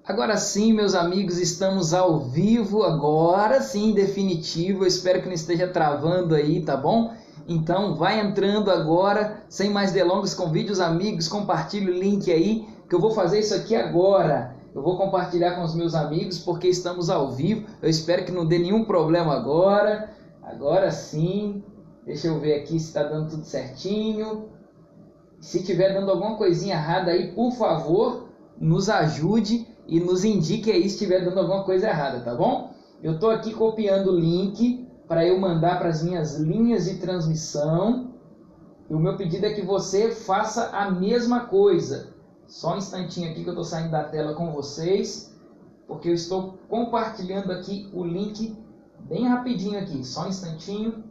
Agora sim, meus amigos, estamos ao vivo, agora sim, definitivo. Eu espero que não esteja travando aí, tá bom? Então vai entrando agora, sem mais delongas, convide os amigos, compartilhe o link aí, que eu vou fazer isso aqui agora. Eu vou compartilhar com os meus amigos, porque estamos ao vivo. Eu espero que não dê nenhum problema agora. Agora sim, deixa eu ver aqui se está dando tudo certinho. Se tiver dando alguma coisinha errada aí, por favor, nos ajude e nos indique aí se estiver dando alguma coisa errada, tá bom? Eu estou aqui copiando o link para eu mandar para as minhas linhas de transmissão. E o meu pedido é que você faça a mesma coisa. Só um instantinho aqui que eu estou saindo da tela com vocês, porque eu estou compartilhando aqui o link bem rapidinho aqui. Só um instantinho.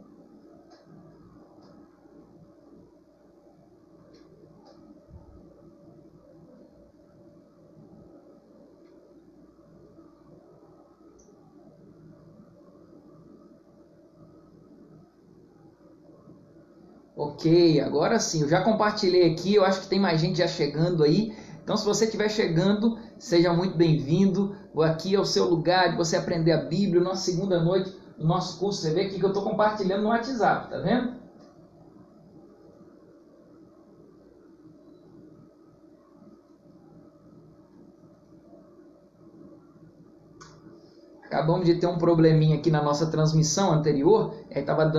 Ok, agora sim, eu já compartilhei aqui, eu acho que tem mais gente já chegando aí. Então, se você estiver chegando, seja muito bem-vindo. Aqui é o seu lugar de você aprender a Bíblia, nossa segunda noite do nosso curso. Você vê aqui que eu estou compartilhando no WhatsApp, tá vendo? Acabamos de ter um probleminha aqui na nossa transmissão anterior, estava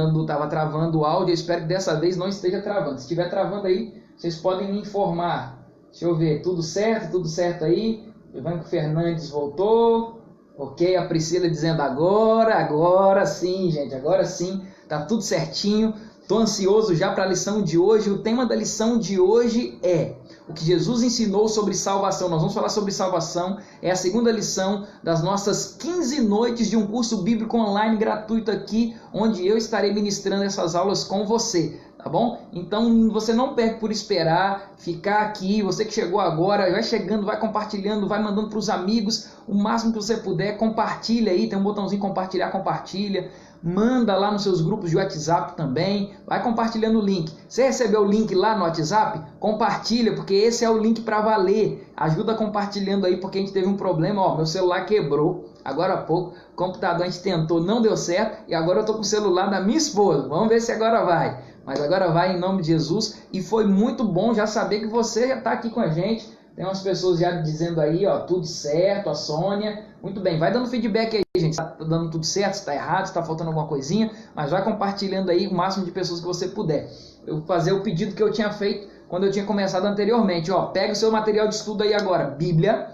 travando o áudio. Eu espero que dessa vez não esteja travando. Se estiver travando aí, vocês podem me informar. Deixa eu ver, tudo certo aí. Ivanco Fernandes voltou. Ok, a Priscila dizendo agora sim, gente, agora sim, tá tudo certinho. Estou ansioso já para a lição de hoje. O tema da lição de hoje é o que Jesus ensinou sobre salvação. Nós vamos falar sobre salvação. É a segunda lição das nossas 15 noites de um curso bíblico online gratuito aqui, onde eu estarei ministrando essas aulas com você. Tá bom? Então você não perca por esperar, ficar aqui. Você que chegou agora, vai chegando, vai compartilhando, vai mandando para os amigos o máximo que você puder. Compartilha aí, tem um botãozinho compartilhar, compartilha. Manda lá nos seus grupos de WhatsApp também, vai compartilhando o link. Você recebeu o link lá no WhatsApp? Compartilha, porque esse é o link para valer. Ajuda compartilhando aí, porque a gente teve um problema, ó, meu celular quebrou agora há pouco, o computador a gente tentou, não deu certo, e agora eu estou com o celular da minha esposa. Vamos ver se agora vai. Mas agora vai em nome de Jesus, e foi muito bom já saber que você já está aqui com a gente. Tem umas pessoas já dizendo aí, ó, tudo certo, a Sônia. Muito bem, vai dando feedback aí, gente. Está dando tudo certo, se está errado, se está faltando alguma coisinha. Mas vai compartilhando aí o máximo de pessoas que você puder. Eu vou fazer o pedido que eu tinha feito quando eu tinha começado anteriormente. Ó, pega o seu material de estudo aí agora. Bíblia,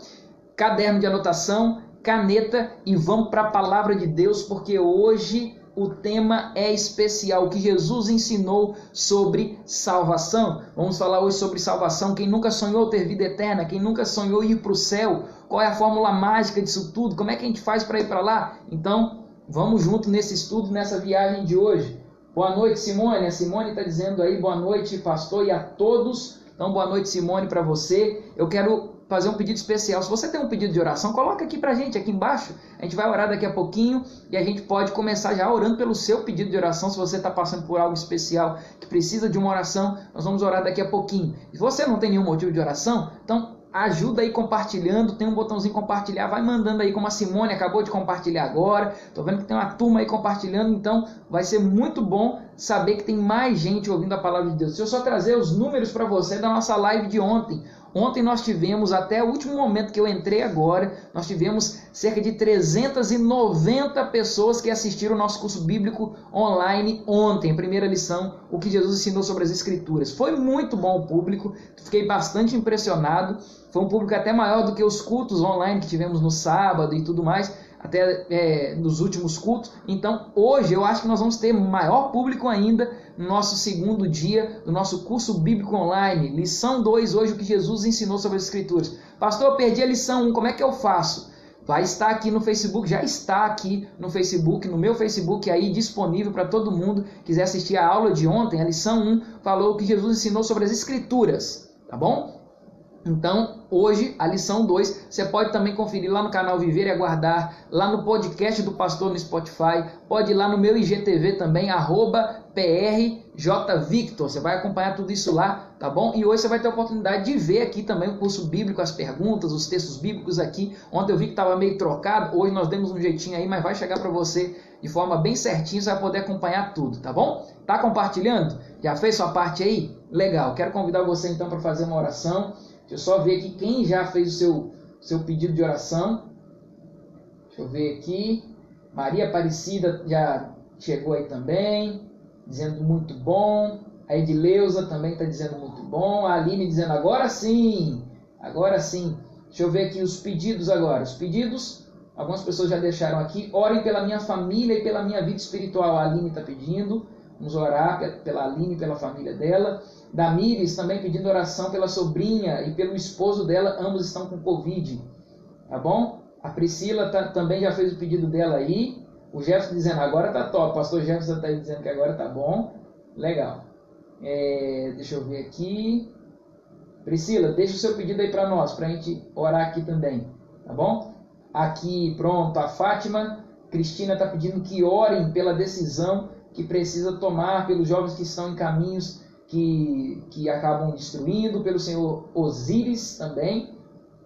caderno de anotação, caneta e vamos para a palavra de Deus, porque hoje o tema é especial, o que Jesus ensinou sobre salvação. Vamos falar hoje sobre salvação. Quem nunca sonhou ter vida eterna, quem nunca sonhou ir para o céu, qual é a fórmula mágica disso tudo, como é que a gente faz para ir para lá? Então, vamos junto nesse estudo, nessa viagem de hoje. Boa noite, Simone. A Simone está dizendo aí, boa noite, pastor, e a todos. Então, boa noite, Simone, para você. Eu quero fazer um pedido especial. Se você tem um pedido de oração, coloca aqui pra gente, aqui embaixo. A gente vai orar daqui a pouquinho e a gente pode começar já orando pelo seu pedido de oração. Se você está passando por algo especial, que precisa de uma oração, nós vamos orar daqui a pouquinho. Se você não tem nenhum motivo de oração, então ajuda aí compartilhando, tem um botãozinho compartilhar, vai mandando aí, como a Simone acabou de compartilhar agora. Tô vendo que tem uma turma aí compartilhando, então vai ser muito bom saber que tem mais gente ouvindo a palavra de Deus. Deixa eu só trazer os números para você da nossa live de ontem. Ontem nós tivemos, até o último momento que eu entrei agora, nós tivemos cerca de 390 pessoas que assistiram o nosso curso bíblico online ontem, a primeira lição, o que Jesus ensinou sobre as Escrituras. Foi muito bom o público, fiquei bastante impressionado, foi um público até maior do que os cultos online que tivemos no sábado e tudo mais, até nos últimos cultos. Então hoje eu acho que nós vamos ter maior público ainda no nosso segundo dia do nosso curso bíblico online, lição 2, hoje o que Jesus ensinou sobre as Escrituras. Pastor, eu perdi a lição 1, como é que eu faço? Vai estar aqui no Facebook, já está aqui no Facebook, no meu Facebook aí disponível para todo mundo que quiser assistir a aula de ontem. A lição 1 falou o que Jesus ensinou sobre as Escrituras, tá bom? Então, hoje, a lição 2, você pode também conferir lá no canal Viver e Aguardar, lá no podcast do Pastor no Spotify, pode ir lá no meu IGTV também, PRJ Victor. Você vai acompanhar tudo isso lá, tá bom? E hoje você vai ter a oportunidade de ver aqui também o curso bíblico, as perguntas, os textos bíblicos aqui. Ontem eu vi que estava meio trocado, hoje nós demos um jeitinho aí, mas vai chegar para você de forma bem certinha, você vai poder acompanhar tudo, tá bom? Tá compartilhando? Já fez sua parte aí? Legal. Quero convidar você então para fazer uma oração. Deixa eu só ver aqui quem já fez o seu pedido de oração. Deixa eu ver aqui. Maria Aparecida já chegou aí também, dizendo muito bom. A Edileuza também está dizendo muito bom. A Aline dizendo agora sim, agora sim. Deixa eu ver aqui os pedidos agora. Os pedidos, algumas pessoas já deixaram aqui. Orem pela minha família e pela minha vida espiritual. A Aline está pedindo. Vamos orar pela Aline e pela família dela. Damires também pedindo oração pela sobrinha e pelo esposo dela. Ambos estão com Covid. Tá bom? A Priscila também já fez o pedido dela aí. O Jefferson dizendo, agora tá top. O pastor Jefferson está dizendo que agora tá bom. Legal. Deixa eu ver aqui. Priscila, deixa o seu pedido aí para nós, para a gente orar aqui também. Tá bom? Aqui, pronto, a Fátima Cristina está pedindo que orem pela decisão que precisa tomar pelos jovens que estão em caminhos que acabam destruindo, pelo senhor Osíris também,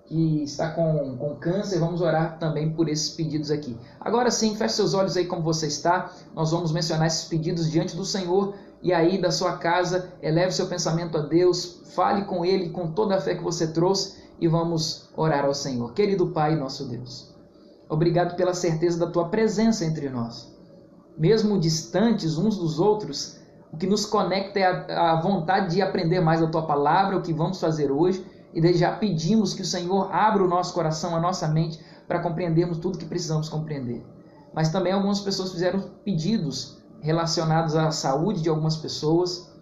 que está com câncer. Vamos orar também por esses pedidos aqui. Agora sim, feche seus olhos aí como você está. Nós vamos mencionar esses pedidos diante do Senhor. E aí da sua casa, eleve seu pensamento a Deus, fale com Ele com toda a fé que você trouxe e vamos orar ao Senhor. Querido Pai, nosso Deus, obrigado pela certeza da Tua presença entre nós. Mesmo distantes uns dos outros, o que nos conecta é a vontade de aprender mais da Tua Palavra, o que vamos fazer hoje. E desde já pedimos que o Senhor abra o nosso coração, a nossa mente, para compreendermos tudo que precisamos compreender. Mas também algumas pessoas fizeram pedidos relacionados à saúde de algumas pessoas.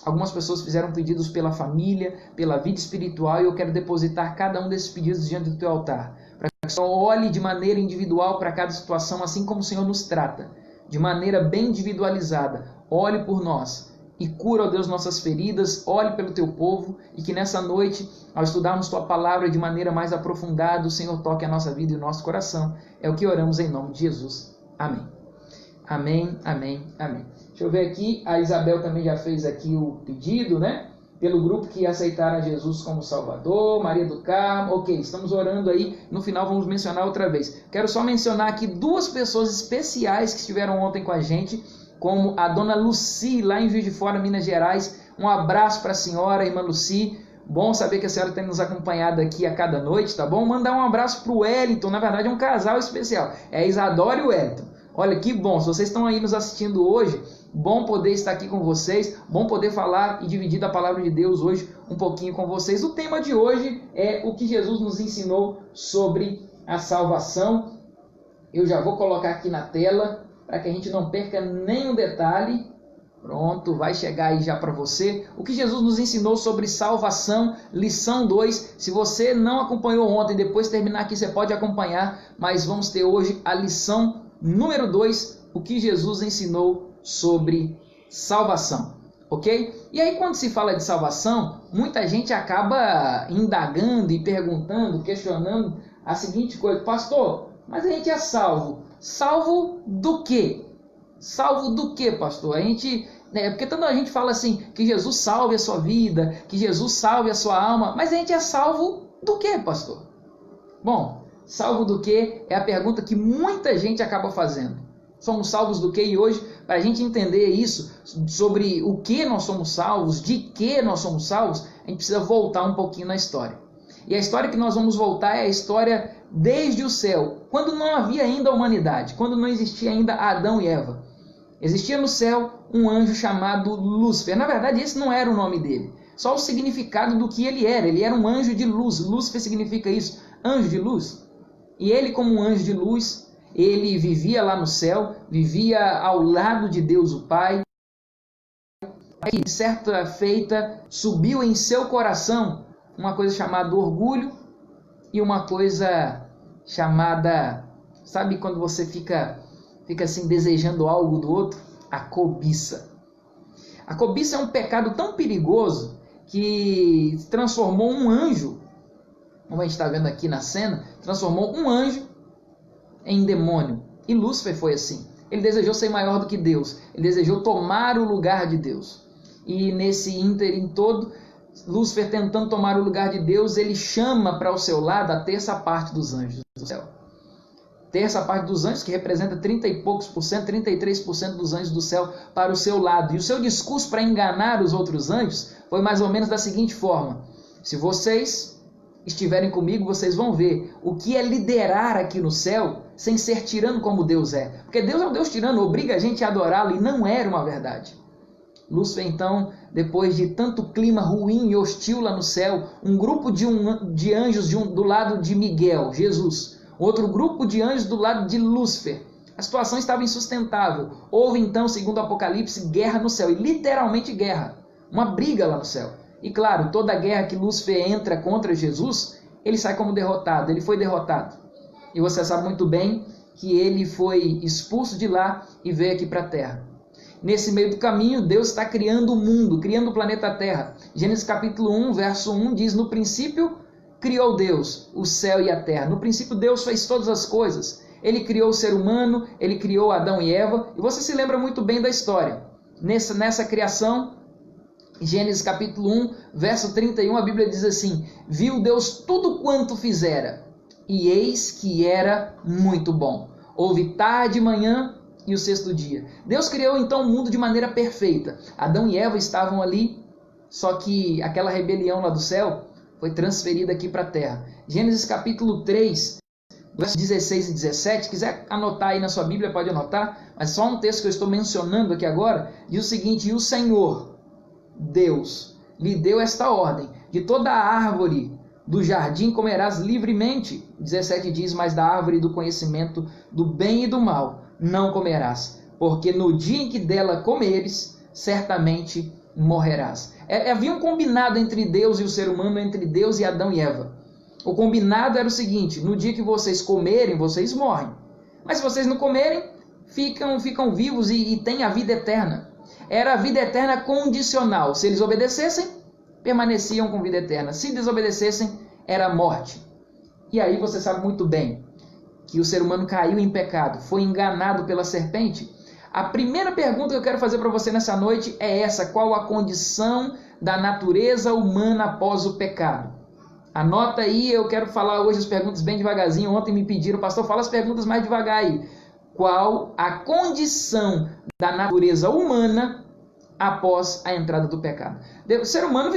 Algumas pessoas fizeram pedidos pela família, pela vida espiritual, e eu quero depositar cada um desses pedidos diante do Teu altar, para que o Senhor olhe de maneira individual para cada situação, assim como o Senhor nos trata, de maneira bem individualizada. Olhe por nós e cura, ó Deus, nossas feridas, olhe pelo Teu povo, e que nessa noite, ao estudarmos Tua Palavra de maneira mais aprofundada, o Senhor toque a nossa vida e o nosso coração. É o que oramos em nome de Jesus. Amém. Amém, amém, amém. Deixa eu ver aqui, a Isabel também já fez aqui o pedido, né? Pelo grupo que aceitaram a Jesus como Salvador, Maria do Carmo. Ok, estamos orando aí, no final vamos mencionar outra vez. Quero só mencionar aqui duas pessoas especiais que estiveram ontem com a gente, como a dona Luci, lá em Juiz de Fora, Minas Gerais. Um abraço para a senhora, irmã Luci. Bom saber que a senhora tem nos acompanhado aqui a cada noite, tá bom? Mandar um abraço para o Wellington, na verdade é um casal especial. É a Isadora e o Wellington. Olha que bom, se vocês estão aí nos assistindo hoje, bom poder estar aqui com vocês, bom poder falar e dividir da palavra de Deus hoje um pouquinho com vocês. O tema de hoje é o que Jesus nos ensinou sobre a salvação. Eu já vou colocar aqui na tela para que a gente não perca nenhum detalhe. Pronto, vai chegar aí já para você. O que Jesus nos ensinou sobre salvação, lição 2. Se você não acompanhou ontem, depois de terminar aqui você pode acompanhar, mas vamos ter hoje a lição número 2, o que Jesus ensinou sobre salvação, ok? E aí quando se fala de salvação, muita gente acaba indagando e perguntando, questionando a seguinte coisa: pastor, mas a gente é salvo. Salvo do quê? Salvo do quê, pastor? Porque tanta gente fala assim, que Jesus salve a sua vida, que Jesus salve a sua alma, mas a gente é salvo do quê, pastor? Bom, salvo do quê é a pergunta que muita gente acaba fazendo. Somos salvos do quê? E hoje, para a gente entender isso, sobre o que nós somos salvos, de que nós somos salvos, a gente precisa voltar um pouquinho na história. E a história que nós vamos voltar é a história desde o céu, quando não havia ainda a humanidade, quando não existia ainda Adão e Eva. Existia no céu um anjo chamado Lúcifer. Na verdade, esse não era o nome dele, só o significado do que ele era. Ele era um anjo de luz. Lúcifer significa isso, anjo de luz. E ele, como um anjo de luz, ele vivia lá no céu, vivia ao lado de Deus o Pai. E certa feita subiu em seu coração uma coisa chamada orgulho e uma coisa chamada, sabe quando você fica assim desejando algo do outro? A cobiça. A cobiça é um pecado tão perigoso que transformou um anjo, como a gente está vendo aqui na cena, transformou um anjo em demônio. E Lúcifer foi assim. Ele desejou ser maior do que Deus. Ele desejou tomar o lugar de Deus. E nesse ínterim todo, Lúcifer tentando tomar o lugar de Deus, ele chama para o seu lado a terça parte dos anjos do céu. Terça parte dos anjos, que representa 30 e poucos por cento, 33% dos anjos do céu para o seu lado. E o seu discurso para enganar os outros anjos foi mais ou menos da seguinte forma: se vocês estiverem comigo, vocês vão ver o que é liderar aqui no céu sem ser tirano como Deus é. Porque Deus é um Deus tirano, obriga a gente a adorá-lo, e não era uma verdade. Lúcifer, então, depois de tanto clima ruim e hostil lá no céu, um grupo de anjos do lado de Miguel, Jesus, outro grupo de anjos do lado de Lúcifer. A situação estava insustentável. Houve então, segundo o Apocalipse, guerra no céu, e literalmente guerra, uma briga lá no céu. E claro, toda guerra que Lúcifer entra contra Jesus, ele sai como derrotado, ele foi derrotado. E você sabe muito bem que ele foi expulso de lá e veio aqui para a Terra. Nesse meio do caminho, Deus está criando o mundo, criando o planeta Terra. Gênesis capítulo 1, verso 1 diz: no princípio criou Deus o céu e a terra. No princípio Deus fez todas as coisas. Ele criou o ser humano, ele criou Adão e Eva. E você se lembra muito bem da história. Nessa criação, Gênesis capítulo 1, verso 31, a Bíblia diz assim: viu Deus tudo quanto fizera, e eis que era muito bom. Houve tarde e manhã, e o sexto dia. Deus criou então o mundo de maneira perfeita. Adão e Eva estavam ali, só que aquela rebelião lá do céu foi transferida aqui para a terra. Gênesis capítulo 3, versos 16 e 17, quiser anotar aí na sua Bíblia, pode anotar, mas só um texto que eu estou mencionando aqui agora, diz o seguinte: e o Senhor, Deus, lhe deu esta ordem: de toda a árvore do jardim comerás livremente. 17 diz: mas da árvore do conhecimento do bem e do mal não comerás, porque no dia em que dela comeres, certamente morrerás. Havia um combinado entre Deus e o ser humano, entre Deus e Adão e Eva. O combinado era o seguinte: no dia que vocês comerem, vocês morrem. Mas se vocês não comerem, ficam vivos e têm a vida eterna. Era a vida eterna condicional. Se eles obedecessem, permaneciam com vida eterna. Se desobedecessem, era a morte. E aí você sabe muito bem que o ser humano caiu em pecado, foi enganado pela serpente. A primeira pergunta que eu quero fazer para você nessa noite é essa: qual a condição da natureza humana após o pecado? Anota aí, eu quero falar hoje as perguntas bem devagarzinho. Ontem me pediram: pastor, fala as perguntas mais devagar aí. Qual a condição da natureza humana após a entrada do pecado? O ser humano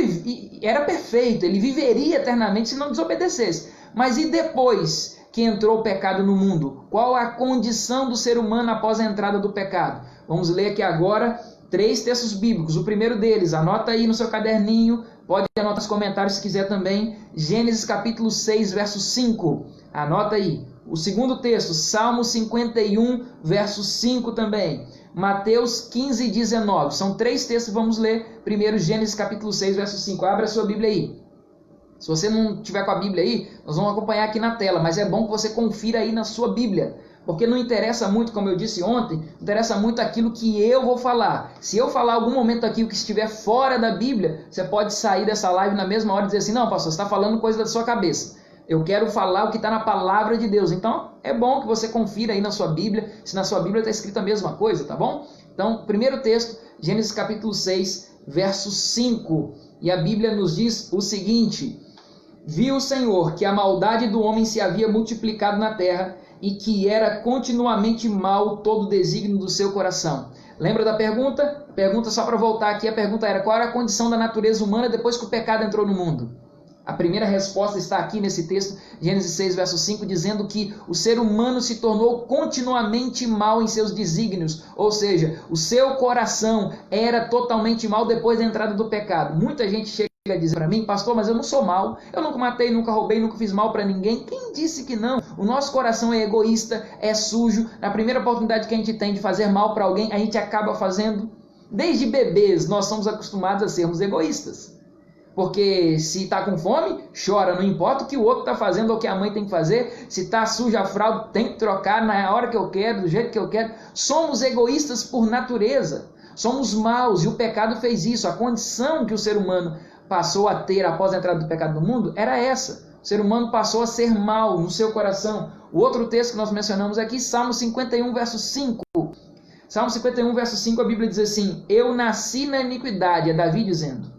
era perfeito, ele viveria eternamente se não desobedecesse. Mas e depois que entrou o pecado no mundo? Qual a condição do ser humano após a entrada do pecado? Vamos ler aqui agora 3 textos bíblicos. O primeiro deles, anota aí no seu caderninho, pode anotar nos comentários se quiser também. Gênesis capítulo 6, verso 5. Anota aí. O segundo texto, Salmo 51, verso 5 também. Mateus 15, 19. São 3 textos que vamos ler. Primeiro, Gênesis capítulo 6, verso 5. Abra a sua Bíblia aí. Se você não tiver com a Bíblia aí, nós vamos acompanhar aqui na tela, mas é bom que você confira aí na sua Bíblia, porque não interessa muito, como eu disse ontem, interessa muito aquilo que eu vou falar. Se eu falar algum momento aqui o que estiver fora da Bíblia, você pode sair dessa live na mesma hora e dizer assim: não, pastor, você está falando coisa da sua cabeça. Eu quero falar o que está na palavra de Deus. Então, é bom que você confira aí na sua Bíblia, se na sua Bíblia está escrita a mesma coisa, tá bom? Então, primeiro texto, Gênesis capítulo 6, verso 5. E a Bíblia nos diz o seguinte: viu o Senhor que a maldade do homem se havia multiplicado na terra e que era continuamente mal todo o desígnio do seu coração. Lembra da pergunta? A pergunta, só para voltar aqui, a pergunta era: qual era a condição da natureza humana depois que o pecado entrou no mundo? A primeira resposta está aqui nesse texto, Gênesis 6, verso 5, dizendo que o ser humano se tornou continuamente mal em seus desígnios, ou seja, o seu coração era totalmente mal depois da entrada do pecado. Muita gente chega a dizer para mim: pastor, mas eu não sou mal, eu nunca matei, nunca roubei, nunca fiz mal para ninguém. Quem disse que não? O nosso coração é egoísta, é sujo. Na primeira oportunidade que a gente tem de fazer mal para alguém, a gente acaba fazendo. Desde bebês nós somos acostumados a sermos egoístas. Porque se está com fome, chora, não importa o que o outro está fazendo ou o que a mãe tem que fazer. Se está suja a fralda, tem que trocar na hora que eu quero, do jeito que eu quero. Somos egoístas por natureza, somos maus, e o pecado fez isso. A condição que o ser humano passou a ter após a entrada do pecado no mundo era essa. O ser humano passou a ser mau no seu coração. O outro texto que nós mencionamos aqui, Salmo 51, verso 5. Salmo 51, verso 5, a Bíblia diz assim: eu nasci na iniquidade, é Davi dizendo,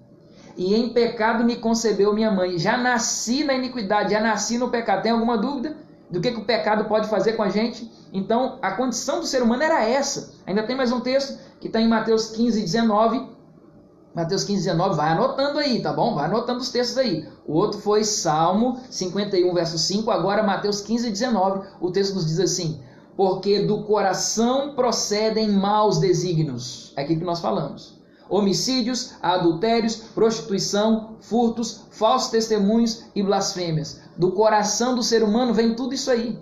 e em pecado me concebeu minha mãe. Já nasci na iniquidade, já nasci no pecado. Tem alguma dúvida do que o pecado pode fazer com a gente? Então, a condição do ser humano era essa. Ainda tem mais um texto que está em Mateus 15, 19. Mateus 15, 19, vai anotando aí, tá bom? Vai anotando os textos aí. O outro foi Salmo 51, verso 5. Agora, Mateus 15, 19, o texto nos diz assim: porque do coração procedem maus desígnios. É aquilo que nós falamos. Homicídios, adultérios, prostituição, furtos, falsos testemunhos e blasfêmias. Do coração do ser humano vem tudo isso aí.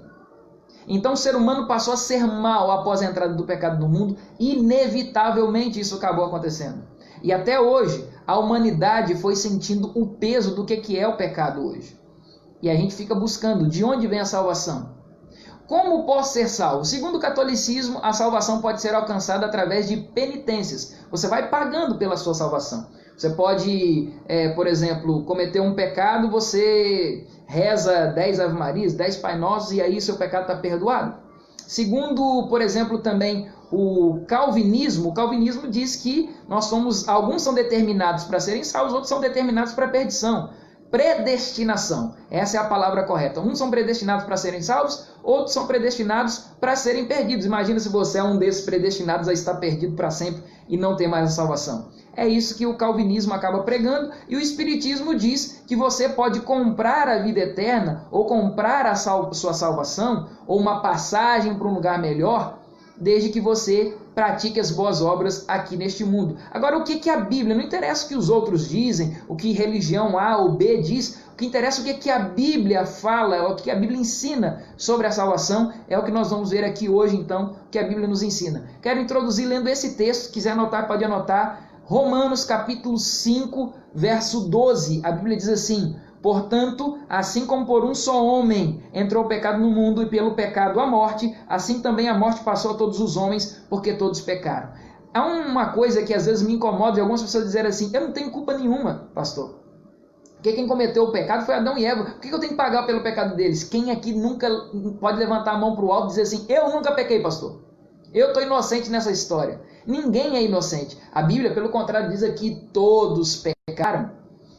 Então o ser humano passou a ser mau após a entrada do pecado no mundo. Inevitavelmente isso acabou acontecendo. E até hoje a humanidade foi sentindo o peso do que é o pecado hoje. E a gente fica buscando de onde vem a salvação. Como posso ser salvo? Segundo o catolicismo, a salvação pode ser alcançada através de penitências. Você vai pagando pela sua salvação. Você pode, por exemplo, cometer um pecado, você reza 10 Ave Marias, 10 Pai Nossos, e aí seu pecado está perdoado. Segundo, por exemplo, também o calvinismo diz que alguns são determinados para serem salvos, outros são determinados para a perdição. Predestinação, essa é a palavra correta. Uns são predestinados para serem salvos, outros são predestinados para serem perdidos. Imagina se você é um desses predestinados a estar perdido para sempre e não ter mais a salvação. É isso que o calvinismo acaba pregando, e o espiritismo diz que você pode comprar a vida eterna, ou comprar a sua salvação, ou uma passagem para um lugar melhor, desde que você pratique as boas obras aqui neste mundo. Agora, o que a Bíblia, não interessa o que os outros dizem, o que religião A ou B diz, o que interessa é o que a Bíblia fala, o que a Bíblia ensina sobre a salvação, é o que nós vamos ver aqui hoje, então, que a Bíblia nos ensina. Quero introduzir lendo esse texto, se quiser anotar, pode anotar, Romanos capítulo 5, verso 12, a Bíblia diz assim: portanto, assim como por um só homem entrou o pecado no mundo, e pelo pecado a morte, assim também a morte passou a todos os homens, porque todos pecaram. Há uma coisa que às vezes me incomoda, e algumas pessoas dizerem assim: eu não tenho culpa nenhuma, pastor. Porque quem cometeu o pecado foi Adão e Eva. Por que eu tenho que pagar pelo pecado deles? Quem aqui nunca pode levantar a mão para o alto e dizer assim: eu nunca pequei, pastor. Eu estou inocente nessa história. Ninguém é inocente. A Bíblia, pelo contrário, diz aqui: todos pecaram.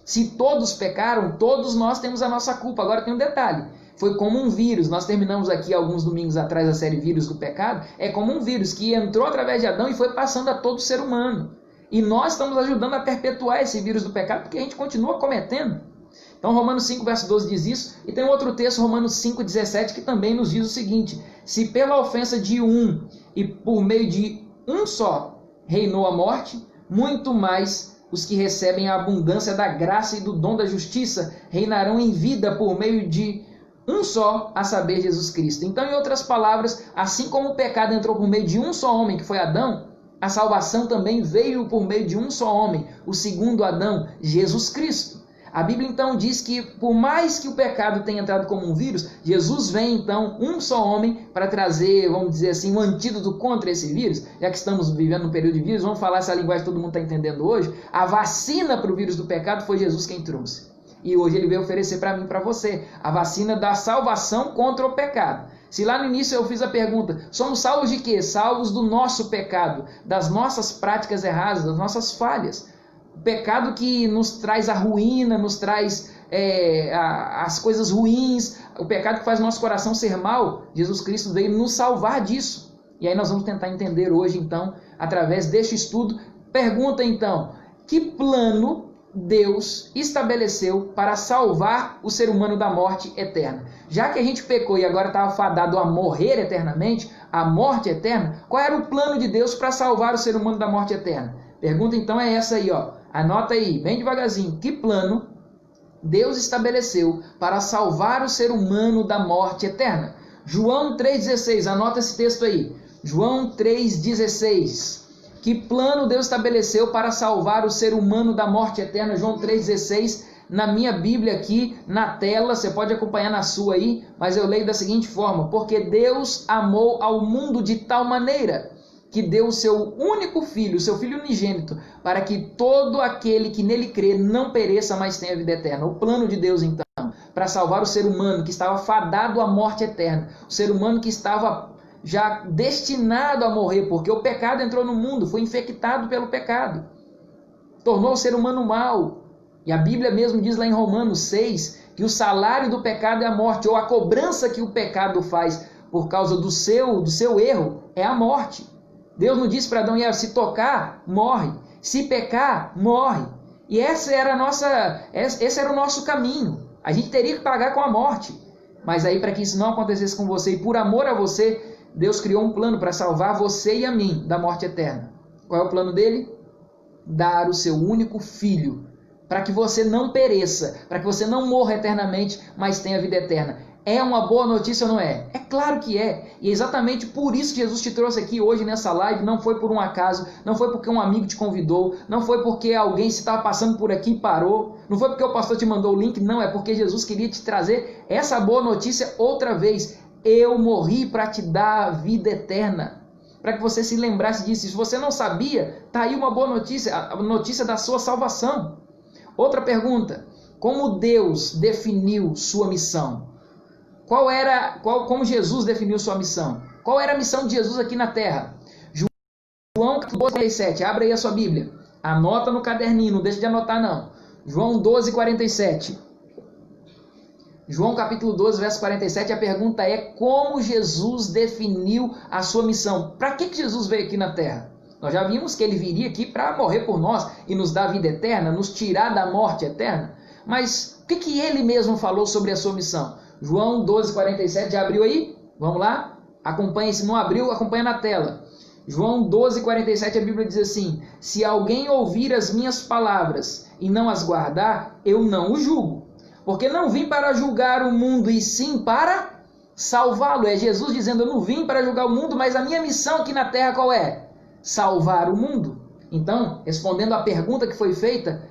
Se todos pecaram, todos nós temos a nossa culpa. Agora tem um detalhe. Foi como um vírus. Nós terminamos aqui alguns domingos atrás a série Vírus do Pecado. É como um vírus que entrou através de Adão e foi passando a todo ser humano. E nós estamos ajudando a perpetuar esse vírus do pecado porque a gente continua cometendo. Então Romanos 5, verso 12 diz isso. E tem outro texto, Romanos 5, 17, que também nos diz o seguinte: se pela ofensa de um e por meio de um só reinou a morte, muito mais os que recebem a abundância da graça e do dom da justiça reinarão em vida por meio de um só, a saber, Jesus Cristo. Então, em outras palavras, assim como o pecado entrou por meio de um só homem, que foi Adão, a salvação também veio por meio de um só homem, o segundo Adão, Jesus Cristo. A Bíblia então diz que por mais que o pecado tenha entrado como um vírus, Jesus vem então, um só homem, para trazer, vamos dizer assim, um antídoto contra esse vírus. Já que estamos vivendo um período de vírus, vamos falar essa linguagem que todo mundo está entendendo hoje. A vacina para o vírus do pecado foi Jesus quem trouxe. E hoje ele veio oferecer para mim e para você a vacina da salvação contra o pecado. Se lá no início eu fiz a pergunta: somos salvos de quê? Salvos do nosso pecado, das nossas práticas erradas, das nossas falhas. O pecado que nos traz a ruína, nos traz as coisas ruins, o pecado que faz nosso coração ser mau, Jesus Cristo veio nos salvar disso. E aí nós vamos tentar entender hoje, então, através deste estudo. Pergunta, então, que plano Deus estabeleceu para salvar o ser humano da morte eterna? Já que a gente pecou e agora estava fadado a morrer eternamente, a morte eterna, qual era o plano de Deus para salvar o ser humano da morte eterna? Pergunta então é essa aí, ó. Anota aí, bem devagarzinho. Que plano Deus estabeleceu para salvar o ser humano da morte eterna? João 3,16, anota esse texto aí. João 3,16. Que plano Deus estabeleceu para salvar o ser humano da morte eterna? João 3,16. Na minha Bíblia aqui, na tela, você pode acompanhar na sua aí, mas eu leio da seguinte forma: porque Deus amou ao mundo de tal maneira que deu o seu único filho, o seu filho unigênito, para que todo aquele que nele crê não pereça, mas tenha vida eterna. O plano de Deus, então, para salvar o ser humano que estava fadado à morte eterna, o ser humano que estava já destinado a morrer, porque o pecado entrou no mundo, foi infectado pelo pecado, tornou o ser humano mau. E a Bíblia mesmo diz lá em Romanos 6 que o salário do pecado é a morte, ou a cobrança que o pecado faz por causa do seu erro é a morte. Deus não disse para Adão e Eva, se tocar, morre, se pecar, morre. E esse era o nosso caminho. A gente teria que pagar com a morte. Mas aí, para que isso não acontecesse com você, e por amor a você, Deus criou um plano para salvar você e a mim da morte eterna. Qual é o plano dele? Dar o seu único filho, para que você não pereça, para que você não morra eternamente, mas tenha vida eterna. É uma boa notícia ou não é? É claro que é. E é exatamente por isso que Jesus te trouxe aqui hoje nessa live. Não foi por um acaso, não foi porque um amigo te convidou, não foi porque alguém se estava passando por aqui e parou, não foi porque o pastor te mandou o link, não, é porque Jesus queria te trazer essa boa notícia outra vez. Eu morri para te dar a vida eterna, para que você se lembrasse disso. Se você não sabia, está aí uma boa notícia, a notícia da sua salvação. Outra pergunta, como Deus definiu sua missão? Como Jesus definiu sua missão? Qual era a missão de Jesus aqui na terra? João 12:47, abre aí a sua Bíblia. Anota no caderninho, não deixa de anotar não. João 12:47. João capítulo 12, verso 47, a pergunta é como Jesus definiu a sua missão? Para que Jesus veio aqui na terra? Nós já vimos que ele viria aqui para morrer por nós e nos dar vida eterna, nos tirar da morte eterna. Mas o que ele mesmo falou sobre a sua missão? João 12:47, já abriu aí? Vamos lá? Acompanhe, se não abriu, acompanha na tela. João 12:47, a Bíblia diz assim: se alguém ouvir as minhas palavras e não as guardar, eu não o julgo. Porque não vim para julgar o mundo, e sim para salvá-lo. É Jesus dizendo, eu não vim para julgar o mundo, mas a minha missão aqui na terra qual é? Salvar o mundo. Então, respondendo à pergunta que foi feita,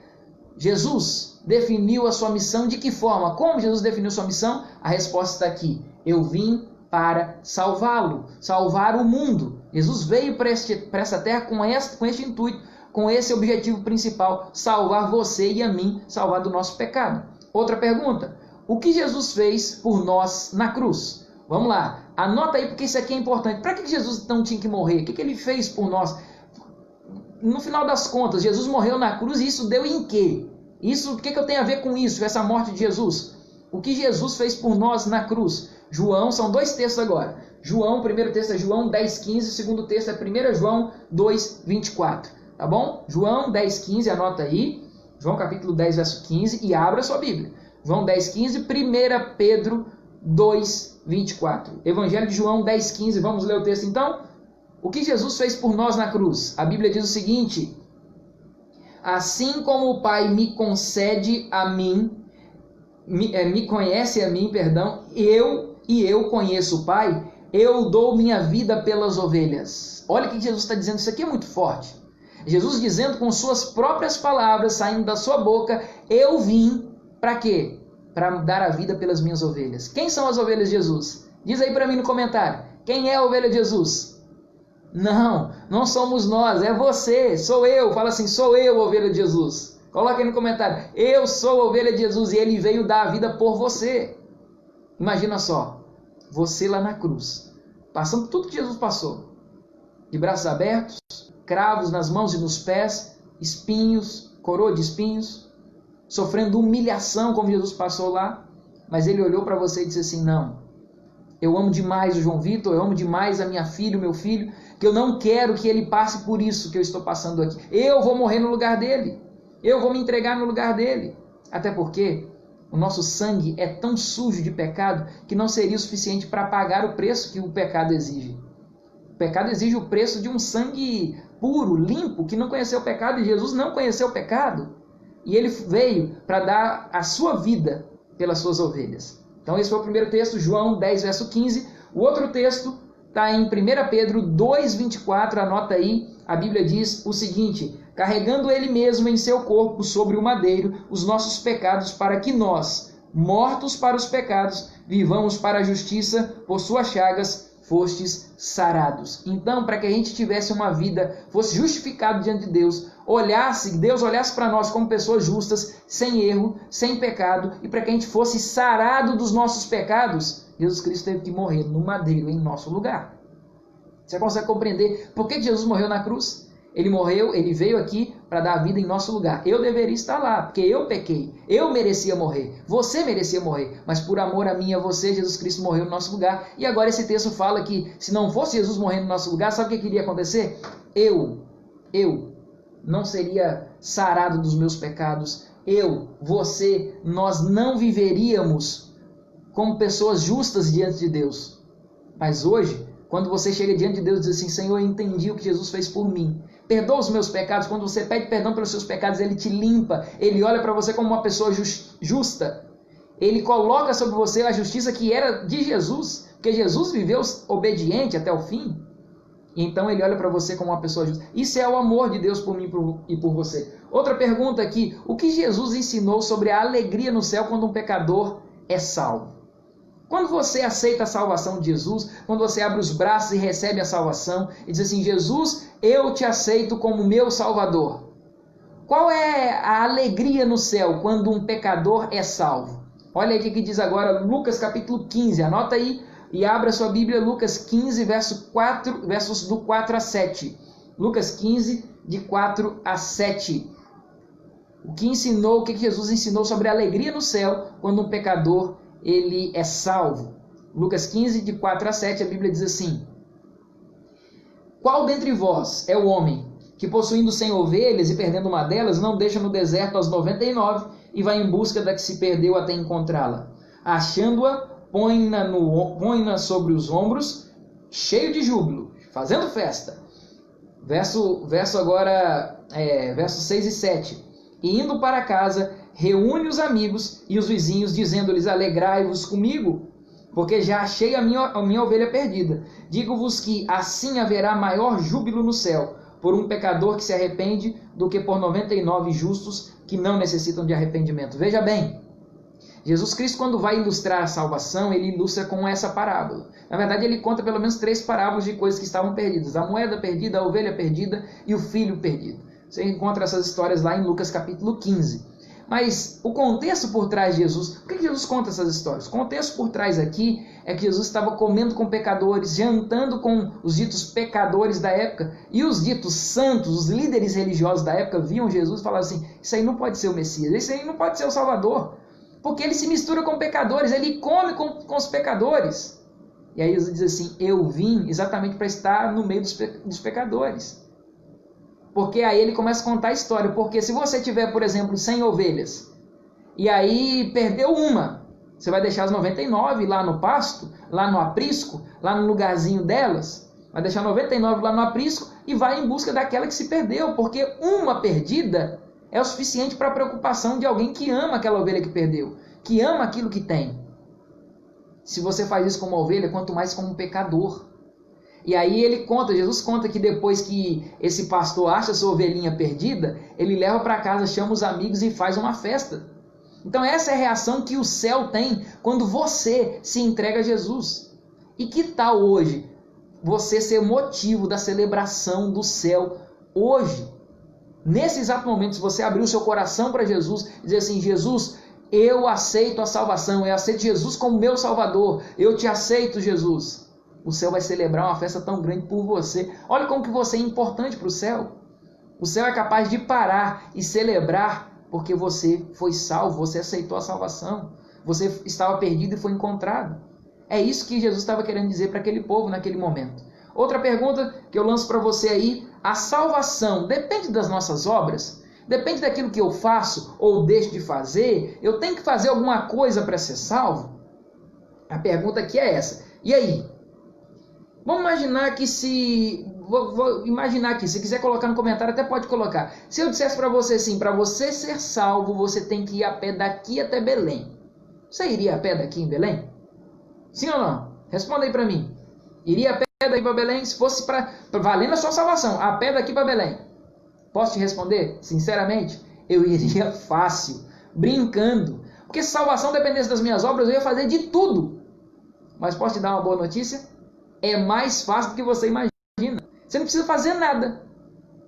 Jesus definiu a sua missão de que forma? Como Jesus definiu sua missão? A resposta está aqui. Eu vim para salvá-lo, salvar o mundo. Jesus veio para essa terra com este intuito, com esse objetivo principal, salvar você e a mim, salvar do nosso pecado. Outra pergunta, o que Jesus fez por nós na cruz? Vamos lá, anota aí porque isso aqui é importante. Para que Jesus não tinha que morrer? O que ele fez por nós? No final das contas, Jesus morreu na cruz e isso deu em quê? O que eu tenho a ver com isso, com essa morte de Jesus? O que Jesus fez por nós na cruz? João, são dois textos agora. João, o primeiro texto é João 10:15, o segundo texto é 1 João 2:24. Tá bom? João 10:15, anota aí. João capítulo 10, verso 15, e abra a sua Bíblia. João 10:15, 1 Pedro 2:24. Evangelho de João 10:15, vamos ler o texto então? O que Jesus fez por nós na cruz? A Bíblia diz o seguinte: assim como o Pai me concede a mim, me conhece a mim, perdão, eu conheço o Pai, eu dou minha vida pelas ovelhas. Olha o que Jesus está dizendo, isso aqui é muito forte. Jesus dizendo com suas próprias palavras, saindo da sua boca, eu vim para quê? Para dar a vida pelas minhas ovelhas. Quem são as ovelhas de Jesus? Diz aí para mim no comentário, quem é a ovelha de Jesus? Não somos nós, é você, sou eu. Fala assim, sou eu, ovelha de Jesus. Coloca aí no comentário, eu sou a ovelha de Jesus e ele veio dar a vida por você. Imagina só, você lá na cruz, passando tudo que Jesus passou, de braços abertos, cravos nas mãos e nos pés, espinhos, coroa de espinhos, sofrendo humilhação como Jesus passou lá, mas ele olhou para você e disse assim, não, eu amo demais o João Vitor, eu amo demais a minha filha, o meu filho, que eu não quero que ele passe por isso que eu estou passando aqui. Eu vou morrer no lugar dele, eu vou me entregar no lugar dele, até porque o nosso sangue é tão sujo de pecado que não seria o suficiente para pagar o preço que o pecado exige. O pecado exige o preço de um sangue puro, limpo, que não conheceu o pecado, e Jesus não conheceu o pecado. E ele veio para dar a sua vida pelas suas ovelhas. Então esse foi o primeiro texto, João 10, verso 15. O outro texto está em 1 Pedro 2,24, anota aí, a Bíblia diz o seguinte, carregando ele mesmo em seu corpo sobre o madeiro os nossos pecados, para que nós, mortos para os pecados, vivamos para a justiça, por suas chagas fostes sarados. Então, para que a gente tivesse uma vida, fosse justificado diante de Deus, Deus olhasse para nós como pessoas justas, sem erro, sem pecado, e para que a gente fosse sarado dos nossos pecados, Jesus Cristo teve que morrer no madeiro em nosso lugar. Você consegue compreender por que Jesus morreu na cruz? Ele morreu, ele veio aqui para dar a vida em nosso lugar. Eu deveria estar lá, porque eu pequei. Eu merecia morrer. Você merecia morrer. Mas por amor a mim e a você, Jesus Cristo morreu no nosso lugar. E agora esse texto fala que se não fosse Jesus morrer no nosso lugar, sabe o que iria acontecer? Eu não seria sarado dos meus pecados. Você, nós não viveríamos como pessoas justas diante de Deus. Mas hoje, quando você chega diante de Deus e diz assim, Senhor, eu entendi o que Jesus fez por mim. Perdoa os meus pecados. Quando você pede perdão pelos seus pecados, Ele te limpa. Ele olha para você como uma pessoa justa. Ele coloca sobre você a justiça que era de Jesus. Porque Jesus viveu obediente até o fim. E então Ele olha para você como uma pessoa justa. Isso é o amor de Deus por mim e por você. Outra pergunta aqui. O que Jesus ensinou sobre a alegria no céu quando um pecador é salvo? Quando você aceita a salvação de Jesus, quando você abre os braços e recebe a salvação, e diz assim, Jesus, eu te aceito como meu Salvador. Qual é a alegria no céu quando um pecador é salvo? Olha aí o que diz agora Lucas capítulo 15, anota aí e abra sua Bíblia, Lucas 15, versos do 4 a 7. Lucas 15, de 4 a 7. O que Jesus ensinou sobre a alegria no céu quando um pecador ele é salvo. Lucas 15, de 4 a 7, a Bíblia diz assim: Qual dentre vós é o homem que, possuindo 100 ovelhas e perdendo uma delas, não deixa no deserto as 99 e vai em busca da que se perdeu até encontrá-la? Achando-a, põe-na sobre os ombros, cheio de júbilo, fazendo festa. Versos 6 e 7. E indo para casa, reúne os amigos e os vizinhos, dizendo-lhes, alegrai-vos comigo, porque já achei a minha ovelha perdida. Digo-vos que assim haverá maior júbilo no céu por um pecador que se arrepende do que por 99 justos que não necessitam de arrependimento. Veja bem, Jesus Cristo, quando vai ilustrar a salvação, ele ilustra com essa parábola. Na verdade, ele conta pelo menos 3 parábolas de coisas que estavam perdidas. A moeda perdida, a ovelha perdida e o filho perdido. Você encontra essas histórias lá em Lucas capítulo 15. Mas o contexto por trás de Jesus, por que Jesus conta essas histórias? O contexto por trás aqui é que Jesus estava comendo com pecadores, jantando com os ditos pecadores da época, e os ditos santos, os líderes religiosos da época, viam Jesus e falavam assim, isso aí não pode ser o Messias, isso aí não pode ser o Salvador, porque ele se mistura com pecadores, ele come com os pecadores. E aí Jesus diz assim, eu vim exatamente para estar no meio dos pecadores. Porque aí ele começa a contar a história. Porque se você tiver, por exemplo, 100 ovelhas, e aí perdeu uma, você vai deixar as 99 lá no pasto, lá no aprisco, lá no lugarzinho delas, vai deixar 99 lá no aprisco e vai em busca daquela que se perdeu. Porque uma perdida é o suficiente para a preocupação de alguém que ama aquela ovelha que perdeu, que ama aquilo que tem. Se você faz isso com uma ovelha, quanto mais com um pecador. E aí Jesus conta que depois que esse pastor acha sua ovelhinha perdida, ele leva para casa, chama os amigos e faz uma festa. Então essa é a reação que o céu tem quando você se entrega a Jesus. E que tal hoje você ser motivo da celebração do céu hoje? Nesse exato momento, se você abrir o seu coração para Jesus e dizer assim, Jesus, eu aceito a salvação, eu aceito Jesus como meu Salvador, eu te aceito, Jesus. O céu vai celebrar uma festa tão grande por você. Olha como que você é importante para o céu. O céu é capaz de parar e celebrar porque você foi salvo, você aceitou a salvação. Você estava perdido e foi encontrado. É isso que Jesus estava querendo dizer para aquele povo naquele momento. Outra pergunta que eu lanço para você aí, a salvação depende das nossas obras? Depende daquilo que eu faço ou deixo de fazer? Eu tenho que fazer alguma coisa para ser salvo? A pergunta aqui é essa. E aí? Vamos imaginar que vou imaginar aqui, se quiser colocar no comentário, até pode colocar. Se eu dissesse para você assim, para você ser salvo, você tem que ir a pé daqui até Belém. Você iria a pé daqui em Belém? Sim ou não? Responda aí para mim. Iria a pé daqui para Belém se fosse para valendo a sua salvação, a pé daqui para Belém? Posso te responder? Sinceramente, eu iria fácil, brincando. Porque se salvação dependesse das minhas obras, eu ia fazer de tudo. Mas posso te dar uma boa notícia? É mais fácil do que você imagina. Você não precisa fazer nada.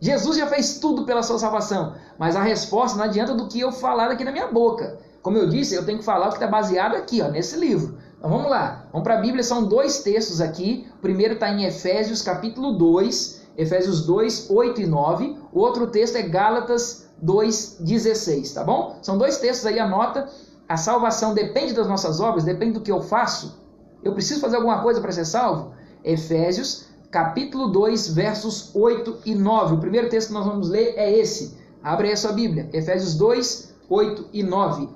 Jesus já fez tudo pela sua salvação. Mas a resposta não adianta do que eu falar aqui na minha boca. Como eu disse, eu tenho que falar o que está baseado aqui, nesse livro. Então vamos lá, vamos para a Bíblia, são dois textos aqui. O primeiro está em Efésios capítulo 2, Efésios 2, 8 e 9. O outro texto é Gálatas 2, 16, tá bom? São dois textos aí, anota. A salvação depende das nossas obras, depende do que eu faço. Eu preciso fazer alguma coisa para ser salvo? Efésios capítulo 2, versos 8 e 9. O primeiro texto que nós vamos ler é esse. Abre aí a sua Bíblia, Efésios 2, 8 e 9.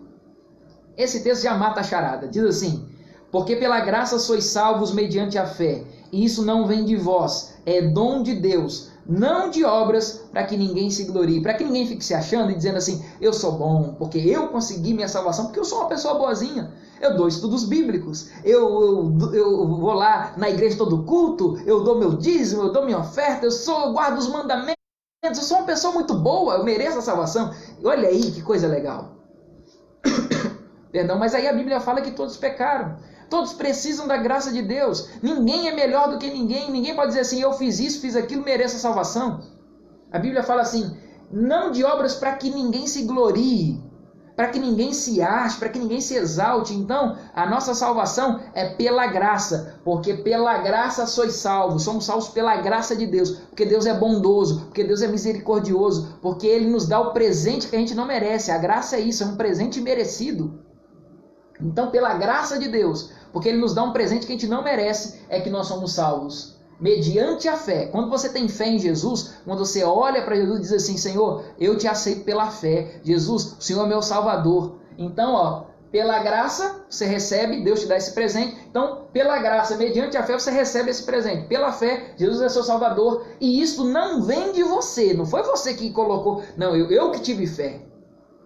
Esse texto já mata a charada. Diz assim: porque pela graça sois salvos mediante a fé, e isso não vem de vós, é dom de Deus, não de obras, para que ninguém se glorie, para que ninguém fique se achando e dizendo assim, eu sou bom, porque eu consegui minha salvação, porque eu sou uma pessoa boazinha, eu dou estudos bíblicos, eu vou lá na igreja todo culto, eu dou meu dízimo, eu dou minha oferta, eu guardo os mandamentos, eu sou uma pessoa muito boa, eu mereço a salvação. Olha aí que coisa legal. Perdão, mas aí a Bíblia fala que todos pecaram. Todos precisam da graça de Deus. Ninguém é melhor do que ninguém. Ninguém pode dizer assim, eu fiz isso, fiz aquilo, mereço a salvação. A Bíblia fala assim, não de obras para que ninguém se glorie, para que ninguém se ache, para que ninguém se exalte. Então, a nossa salvação é pela graça, porque pela graça sois salvos. Somos salvos pela graça de Deus, porque Deus é bondoso, porque Deus é misericordioso, porque Ele nos dá o presente que a gente não merece. A graça é isso, é um presente merecido. Então, pela graça de Deus, porque Ele nos dá um presente que a gente não merece, é que nós somos salvos. Mediante a fé. Quando você tem fé em Jesus, quando você olha para Jesus e diz assim, Senhor, eu te aceito pela fé. Jesus, o Senhor é meu Salvador. Então, pela graça, você recebe, Deus te dá esse presente. Então, pela graça, mediante a fé, você recebe esse presente. Pela fé, Jesus é seu Salvador. E isso não vem de você. Não foi você que colocou. Não, eu que tive fé.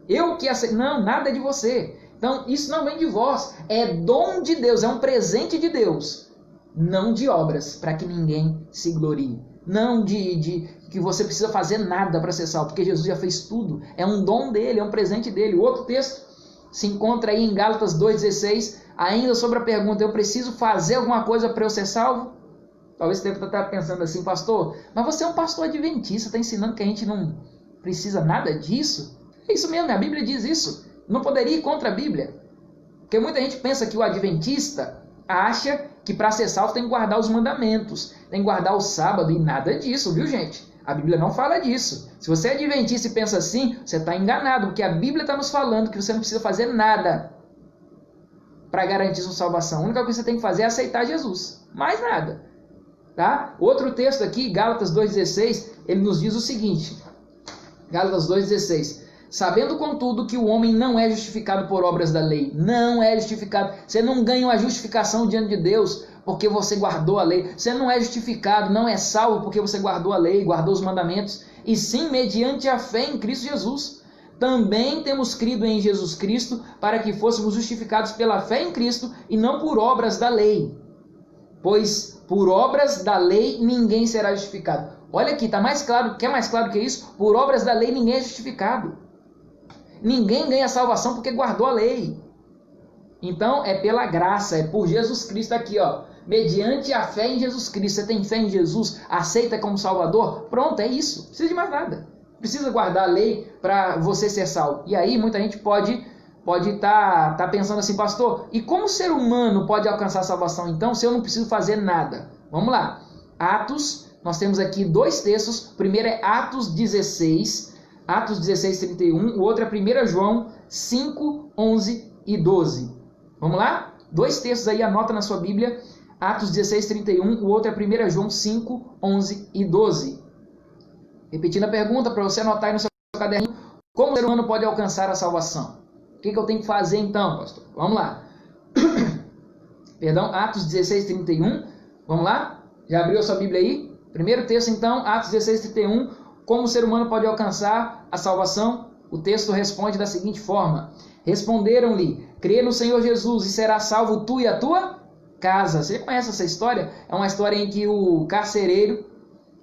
Eu que aceito. Não, nada é de você. Então, isso não vem de vós, é dom de Deus, é um presente de Deus, não de obras, para que ninguém se glorie. Não de que você precisa fazer nada para ser salvo, porque Jesus já fez tudo, é um dom dele, é um presente dele. O outro texto se encontra aí em Gálatas 2,16, ainda sobre a pergunta, eu preciso fazer alguma coisa para eu ser salvo? Talvez você deva estar pensando assim, pastor, mas você é um pastor adventista, está ensinando que a gente não precisa nada disso? É isso mesmo, a Bíblia diz isso. Não poderia ir contra a Bíblia. Porque muita gente pensa que o adventista acha que para ser salvo tem que guardar os mandamentos, tem que guardar o sábado, e nada disso, viu gente? A Bíblia não fala disso. Se você é adventista e pensa assim, você está enganado, porque a Bíblia está nos falando que você não precisa fazer nada para garantir sua salvação. A única coisa que você tem que fazer é aceitar Jesus. Mais nada. Tá? Outro texto aqui, Gálatas 2,16, ele nos diz o seguinte. Gálatas 2,16. Sabendo, contudo, que o homem não é justificado por obras da lei. Não é justificado. Você não ganha uma justificação diante de Deus porque você guardou a lei. Você não é justificado, não é salvo porque você guardou a lei, guardou os mandamentos. E sim, mediante a fé em Cristo Jesus. Também temos crido em Jesus Cristo para que fôssemos justificados pela fé em Cristo e não por obras da lei. Pois por obras da lei ninguém será justificado. Olha aqui, está mais claro, quer mais claro que isso? Por obras da lei ninguém é justificado. Ninguém ganha salvação porque guardou a lei. Então, é pela graça, é por Jesus Cristo aqui, mediante a fé em Jesus Cristo. Você tem fé em Jesus, aceita como Salvador? Pronto, é isso. Não precisa de mais nada. Precisa guardar a lei para você ser salvo. E aí, muita gente pode estar pensando assim, pastor, e como o ser humano pode alcançar a salvação então, se eu não preciso fazer nada? Vamos lá. Atos, nós temos aqui dois textos. O primeiro é Atos 16, 31, o outro é 1 João 5, 11 e 12. Vamos lá? Dois textos aí, anota na sua Bíblia, Atos 16, 31, o outro é 1 João 5, 11 e 12. Repetindo a pergunta, para você anotar aí no seu caderninho, como o ser humano pode alcançar a salvação? O que eu tenho que fazer então, pastor? Vamos lá. Perdão, Atos 16, 31, vamos lá? Já abriu a sua Bíblia aí? Primeiro texto então, Atos 16, 31, como o ser humano pode alcançar a salvação? O texto responde da seguinte forma. Responderam-lhe, crê no Senhor Jesus e serás salvo tu e a tua casa. Você conhece essa história? É uma história em que o carcereiro,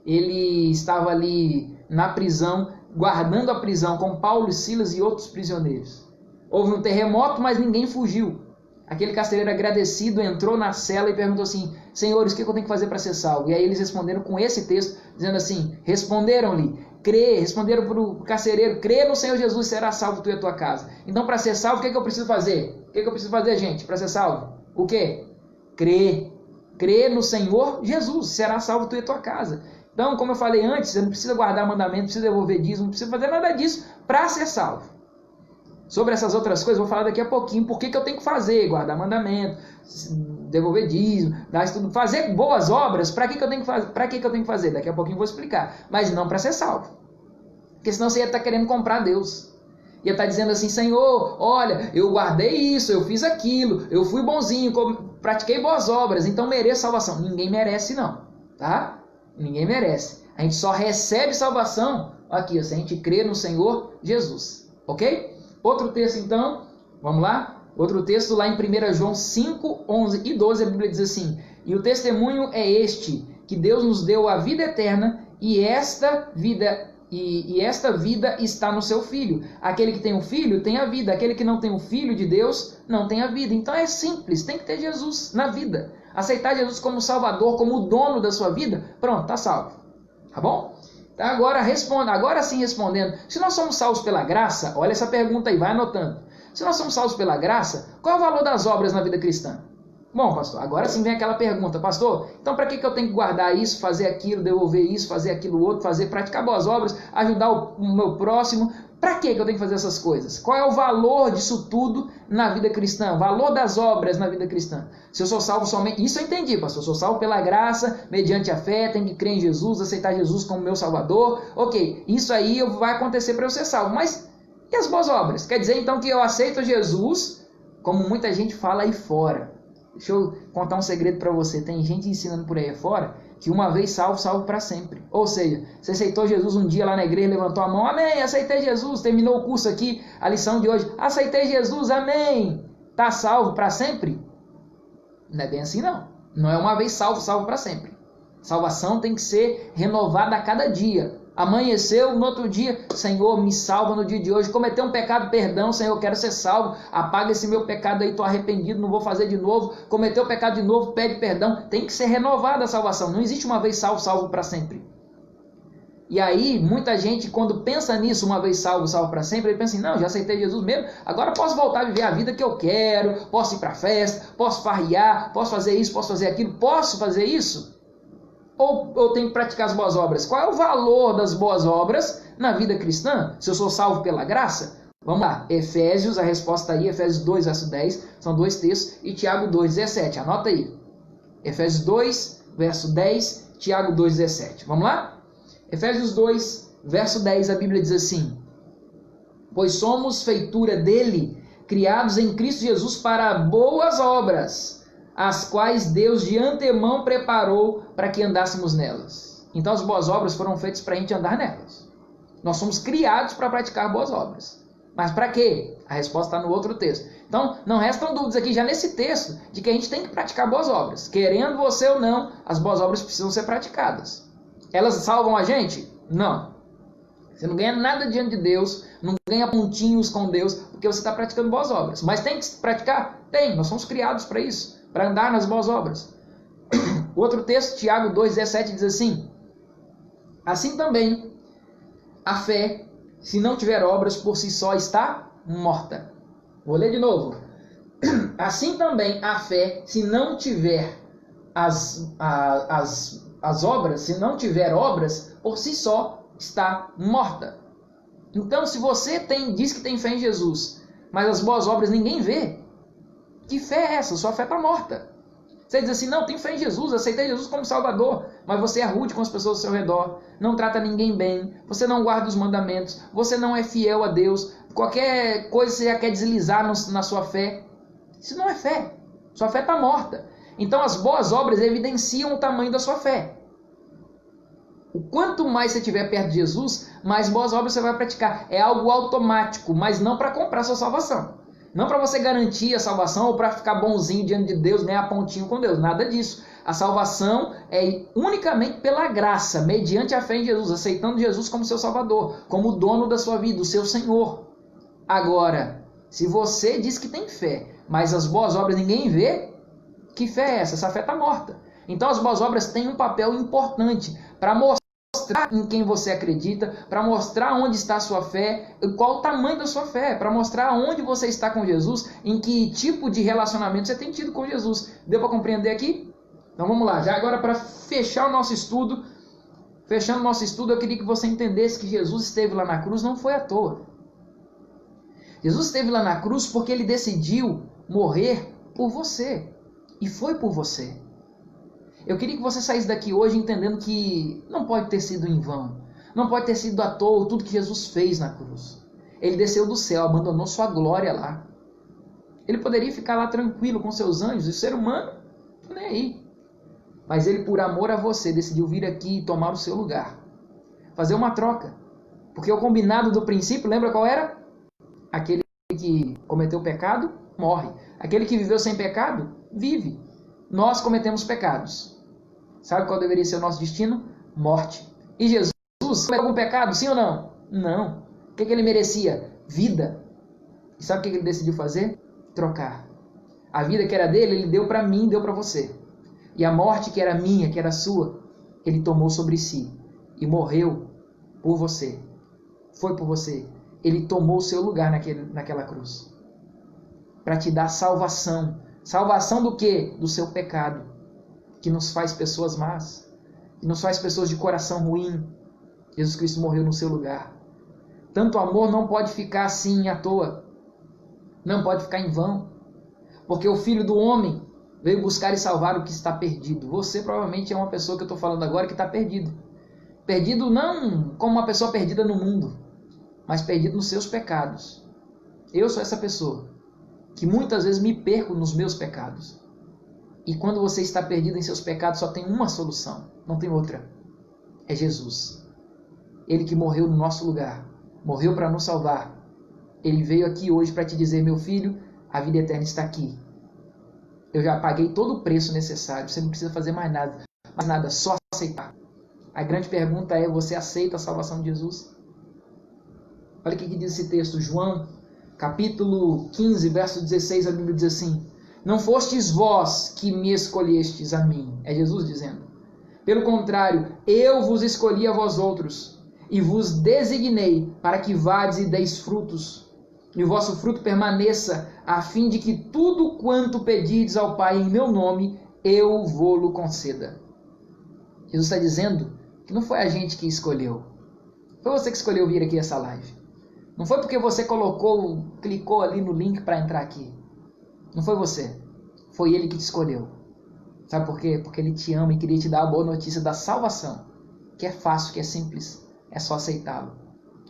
ele estava ali na prisão, guardando a prisão com Paulo e Silas e outros prisioneiros. Houve um terremoto, mas ninguém fugiu. Aquele carcereiro agradecido entrou na cela e perguntou assim, senhores, o que eu tenho que fazer para ser salvo? E aí eles responderam com esse texto, dizendo assim, responderam-lhe, responderam para o carcereiro, crê no Senhor Jesus e será salvo tu e a tua casa. Então para ser salvo, o que eu preciso fazer? O que eu preciso fazer, gente, para ser salvo? O quê? Crer. Crer no Senhor Jesus. Será salvo tu e a tua casa. Então, como eu falei antes, você não precisa guardar mandamento, não precisa devolver dízimo, não precisa fazer nada disso para ser salvo. Sobre essas outras coisas, eu vou falar daqui a pouquinho. Por que eu tenho que fazer? Guardar mandamento, devolver dízimo, dar isso tudo, fazer boas obras. Para que eu tenho que fazer? Para que eu tenho que fazer? Daqui a pouquinho eu vou explicar. Mas não para ser salvo. Porque senão você ia estar querendo comprar Deus. Ia estar dizendo assim, Senhor, olha, eu guardei isso, eu fiz aquilo, eu fui bonzinho, pratiquei boas obras, então mereço salvação. Ninguém merece não, tá? Ninguém merece. A gente só recebe salvação aqui, se a gente crê no Senhor Jesus. Ok? Outro texto então, vamos lá? Outro texto lá em 1 João 5, 11 e 12, a Bíblia diz assim: e o testemunho é este, que Deus nos deu a vida eterna, e esta vida está no seu Filho. Aquele que tem o Filho tem a vida, aquele que não tem o Filho de Deus não tem a vida. Então é simples, tem que ter Jesus na vida. Aceitar Jesus como Salvador, como o dono da sua vida, pronto, está salvo. Tá bom? Então agora sim respondendo, se nós somos salvos pela graça, olha essa pergunta aí, vai anotando. Se nós somos salvos pela graça, qual é o valor das obras na vida cristã? Bom, pastor, agora sim vem aquela pergunta, pastor, então para que eu tenho que guardar isso, fazer aquilo, devolver isso, fazer aquilo outro, praticar boas obras, ajudar o meu próximo? Para que eu tenho que fazer essas coisas? Qual é o valor disso tudo na vida cristã? O valor das obras na vida cristã? Se eu sou salvo somente... Isso eu entendi, pastor. Eu sou salvo pela graça, mediante a fé, tenho que crer em Jesus, aceitar Jesus como meu Salvador. Ok, isso aí vai acontecer para eu ser salvo. Mas e as boas obras? Quer dizer então que eu aceito Jesus, como muita gente fala aí fora. Deixa eu contar um segredo para você. Tem gente ensinando por aí fora que uma vez salvo, salvo para sempre. Ou seja, você aceitou Jesus um dia lá na igreja, levantou a mão, amém, aceitei Jesus, terminou o curso aqui, a lição de hoje, aceitei Jesus, amém. Está salvo para sempre? Não é bem assim não. Não é uma vez salvo, salvo para sempre. Salvação tem que ser renovada a cada dia. Amanheceu, no outro dia, Senhor, me salva no dia de hoje. Cometeu um pecado, perdão, Senhor, eu quero ser salvo. Apaga esse meu pecado aí, estou arrependido, não vou fazer de novo. Cometeu pecado de novo, pede perdão. Tem que ser renovada a salvação. Não existe uma vez salvo, salvo para sempre. E aí, muita gente, quando pensa nisso, uma vez salvo, salvo para sempre, ele pensa assim, não, já aceitei Jesus mesmo, agora posso voltar a viver a vida que eu quero, posso ir para a festa, posso farriar, posso fazer isso, posso fazer aquilo, posso fazer isso? Ou eu tenho que praticar as boas obras? Qual é o valor das boas obras na vida cristã? Se eu sou salvo pela graça? Vamos lá, Efésios, a resposta aí, Efésios 2, verso 10, são dois textos, e Tiago 2, 17, anota aí. Efésios 2, verso 10, Tiago 2, 17. Vamos lá? Efésios 2, verso 10, a Bíblia diz assim: pois somos feitura dele, criados em Cristo Jesus para boas obras, as quais Deus de antemão preparou para que andássemos nelas. Então as boas obras foram feitas para a gente andar nelas. Nós somos criados para praticar boas obras. Mas para quê? A resposta está no outro texto. Então não restam dúvidas aqui já nesse texto de que a gente tem que praticar boas obras. Querendo você ou não, as boas obras precisam ser praticadas. Elas salvam a gente? Não. Você não ganha nada diante de Deus, não ganha pontinhos com Deus, porque você está praticando boas obras. Mas tem que praticar? Tem, nós somos criados para isso, para andar nas boas obras. Outro texto, Tiago 2,17 diz assim: assim também, a fé, se não tiver obras, por si só está morta. Vou ler de novo. Assim também, a fé, se não tiver as obras, se não tiver obras, por si só está morta. Então, se você diz que tem fé em Jesus, mas as boas obras ninguém vê, que fé é essa? Sua fé está morta. Você diz assim, não, tenho fé em Jesus, aceitei Jesus como Salvador, mas você é rude com as pessoas ao seu redor, não trata ninguém bem, você não guarda os mandamentos, você não é fiel a Deus, qualquer coisa você já quer deslizar na sua fé. Isso não é fé, sua fé está morta. Então as boas obras evidenciam o tamanho da sua fé. O quanto mais você estiver perto de Jesus, mais boas obras você vai praticar. É algo automático, mas não para comprar sua salvação. Não para você garantir a salvação ou para ficar bonzinho diante de Deus, ganhar pontinho com Deus. Nada disso. A salvação é unicamente pela graça, mediante a fé em Jesus, aceitando Jesus como seu Salvador, como o dono da sua vida, o seu Senhor. Agora, se você diz que tem fé, mas as boas obras ninguém vê, que fé é essa? Essa fé está morta. Então as boas obras têm um papel importante para mostrar mostrar em quem você acredita, para mostrar onde está a sua fé, qual o tamanho da sua fé, para mostrar onde você está com Jesus, em que tipo de relacionamento você tem tido com Jesus. Deu para compreender aqui? Então vamos lá, já agora para fechar o nosso estudo, eu queria que você entendesse que Jesus esteve lá na cruz não foi à toa. Jesus esteve lá na cruz porque ele decidiu morrer por você, e foi por você. Eu queria que você saísse daqui hoje entendendo que não pode ter sido em vão. Não pode ter sido à toa tudo que Jesus fez na cruz. Ele desceu do céu, abandonou sua glória lá. Ele poderia ficar lá tranquilo com seus anjos, e o ser humano, nem aí. Mas ele, por amor a você, decidiu vir aqui e tomar o seu lugar. Fazer uma troca. Porque o combinado do princípio, lembra qual era? Aquele que cometeu pecado, morre. Aquele que viveu sem pecado, vive. Nós cometemos pecados. Sabe qual deveria ser o nosso destino? Morte. E Jesus cometeu algum pecado, sim ou não? Não. O que ele merecia? Vida. E sabe o que ele decidiu fazer? Trocar. A vida que era dele, ele deu para mim, deu para você. E a morte que era minha, que era sua, ele tomou sobre si. E morreu por você. Foi por você. Ele tomou o seu lugar naquela cruz. Para te dar salvação. Salvação do quê? Do seu pecado, que nos faz pessoas más, que nos faz pessoas de coração ruim. Jesus Cristo morreu no seu lugar. Tanto amor não pode ficar assim à toa, não pode ficar em vão, porque o Filho do Homem veio buscar e salvar o que está perdido. Você provavelmente é uma pessoa que eu estou falando agora que está perdido. Perdido não como uma pessoa perdida no mundo, mas perdido nos seus pecados. Eu sou essa pessoa que muitas vezes me perco nos meus pecados. E quando você está perdido em seus pecados, só tem uma solução, não tem outra. É Jesus. Ele que morreu no nosso lugar, morreu para nos salvar. Ele veio aqui hoje para te dizer, meu filho, a vida eterna está aqui. Eu já paguei todo o preço necessário, você não precisa fazer mais nada, só aceitar. A grande pergunta é, você aceita a salvação de Jesus? Olha o que diz esse texto, João, capítulo 15, verso 16, a Bíblia diz assim: não fostes vós que me escolhestes a mim, é Jesus dizendo. Pelo contrário, eu vos escolhi a vós outros, e vos designei para que vades e deis frutos, e o vosso fruto permaneça, a fim de que tudo quanto pedides ao Pai em meu nome, eu vou-lo conceda. Jesus está dizendo que não foi a gente que escolheu. Foi você que escolheu vir aqui essa live. Não foi porque você clicou ali no link para entrar aqui. Não foi você. Foi ele que te escolheu. Sabe por quê? Porque ele te ama e queria te dar a boa notícia da salvação. Que é fácil, que é simples. É só aceitá-lo.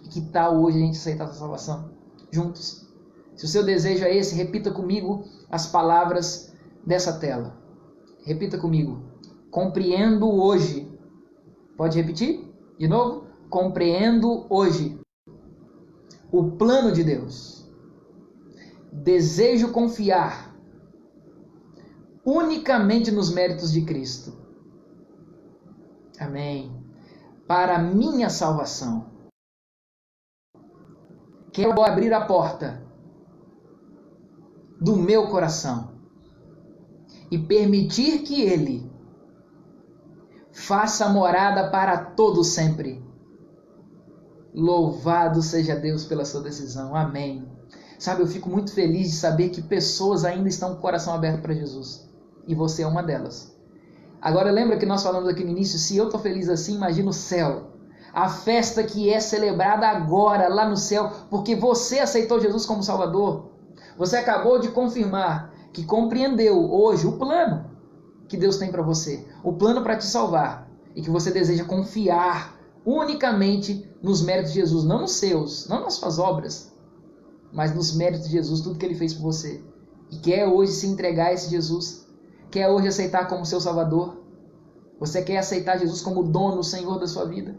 E que tal hoje a gente aceitar essa salvação? Juntos. Se o seu desejo é esse, repita comigo as palavras dessa tela. Repita comigo. Compreendo hoje. Pode repetir? De novo? Compreendo hoje o plano de Deus. Desejo confiar unicamente nos méritos de Cristo. Amém. Para a minha salvação. Quero abrir a porta do meu coração e permitir que Ele faça morada para todo sempre. Louvado seja Deus pela sua decisão. Amém. Sabe, eu fico muito feliz de saber que pessoas ainda estão com o coração aberto para Jesus. E você é uma delas. Agora, lembra que nós falamos aqui no início, se eu estou feliz assim, imagina o céu. A festa que é celebrada agora, lá no céu, porque você aceitou Jesus como Salvador. Você acabou de confirmar que compreendeu hoje o plano que Deus tem para você. O plano para te salvar. E que você deseja confiar unicamente nos méritos de Jesus, não nos seus, não nas suas obras, mas nos méritos de Jesus, tudo que Ele fez por você. E quer hoje se entregar a esse Jesus? Quer hoje aceitar como seu Salvador? Você quer aceitar Jesus como dono, Senhor da sua vida?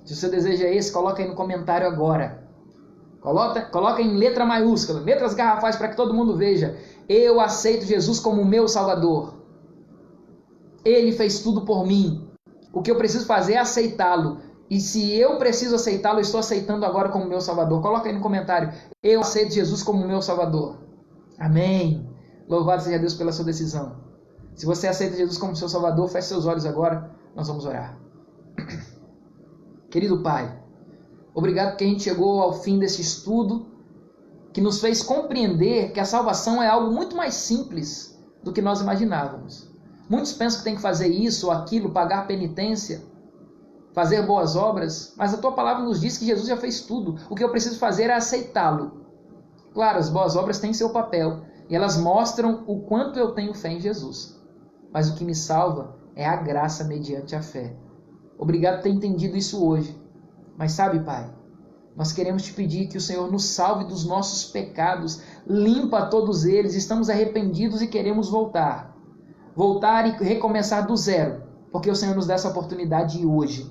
Se o seu desejo é esse, coloca aí no comentário agora. Coloca em letra maiúscula, letras garrafais para que todo mundo veja. Eu aceito Jesus como meu Salvador. Ele fez tudo por mim. O que eu preciso fazer é aceitá-lo. E se eu preciso aceitá-lo, eu estou aceitando agora como meu Salvador. Coloca aí no comentário. Eu aceito Jesus como meu Salvador. Amém. Louvado seja Deus pela sua decisão. Se você aceita Jesus como seu Salvador, feche seus olhos agora. Nós vamos orar. Querido Pai, obrigado porque a gente chegou ao fim desse estudo, que nos fez compreender que a salvação é algo muito mais simples do que nós imaginávamos. Muitos pensam que tem que fazer isso ou aquilo, pagar penitência, fazer boas obras, mas a Tua palavra nos diz que Jesus já fez tudo. O que eu preciso fazer é aceitá-lo. Claro, as boas obras têm seu papel e elas mostram o quanto eu tenho fé em Jesus. Mas o que me salva é a graça mediante a fé. Obrigado por ter entendido isso hoje. Mas sabe, Pai, nós queremos te pedir que o Senhor nos salve dos nossos pecados, limpa todos eles, estamos arrependidos e queremos voltar. Voltar e recomeçar do zero, porque o Senhor nos dá essa oportunidade hoje.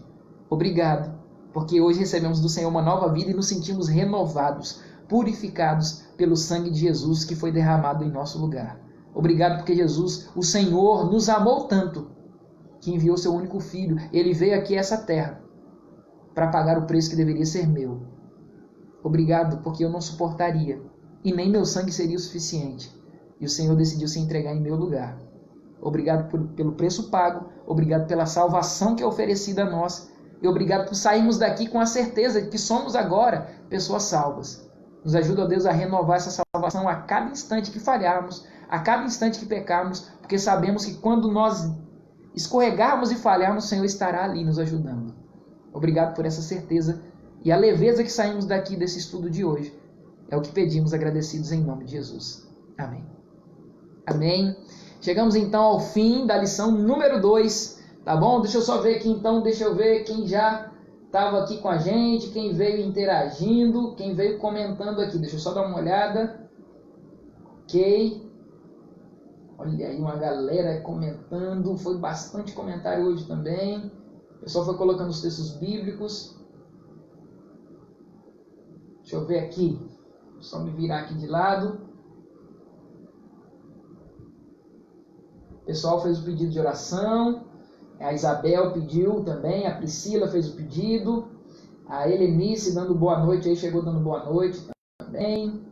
Obrigado, porque hoje recebemos do Senhor uma nova vida e nos sentimos renovados, purificados pelo sangue de Jesus que foi derramado em nosso lugar. Obrigado porque Jesus, o Senhor, nos amou tanto que enviou seu único filho. Ele veio aqui a essa terra para pagar o preço que deveria ser meu. Obrigado porque eu não suportaria e nem meu sangue seria o suficiente. E o Senhor decidiu se entregar em meu lugar. Obrigado pelo preço pago, obrigado pela salvação que é oferecida a nós e obrigado por sairmos daqui com a certeza de que somos agora pessoas salvas. Nos ajuda, ó Deus, a renovar essa salvação a cada instante que falharmos, a cada instante que pecarmos, porque sabemos que quando nós escorregarmos e falharmos, o Senhor estará ali nos ajudando. Obrigado por essa certeza e a leveza que saímos daqui desse estudo de hoje. É o que pedimos agradecidos em nome de Jesus. Amém. Amém. Chegamos então ao fim da lição número 2, tá bom? Deixa eu só ver aqui então, deixa eu ver quem já estava aqui com a gente, quem veio interagindo, quem veio comentando aqui. Deixa eu só dar uma olhada. Ok. Olha aí uma galera comentando, foi bastante comentário hoje também. O pessoal foi colocando os textos bíblicos. Deixa eu ver aqui, só me virar aqui de lado. O pessoal fez o pedido de oração, a Isabel pediu também, a Priscila fez o pedido, a Helenice dando boa noite, aí chegou dando boa noite também.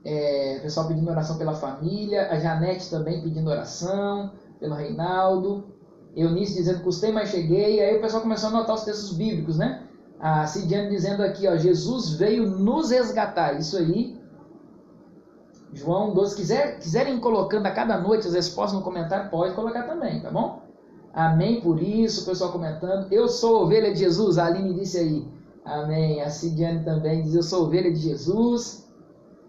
O pessoal pedindo oração pela família, a Janete também pedindo oração, pelo Reinaldo, Eunice dizendo custei, mas cheguei, aí o pessoal começou a anotar os textos bíblicos, né? A Cidiane dizendo aqui, ó, Jesus veio nos resgatar, isso aí. João 12, quiserem colocando a cada noite as respostas no comentário, pode colocar também, tá bom? Amém por isso, o pessoal comentando. Eu sou ovelha de Jesus, a Aline disse aí. Amém. A Cidiane também diz, eu sou ovelha de Jesus.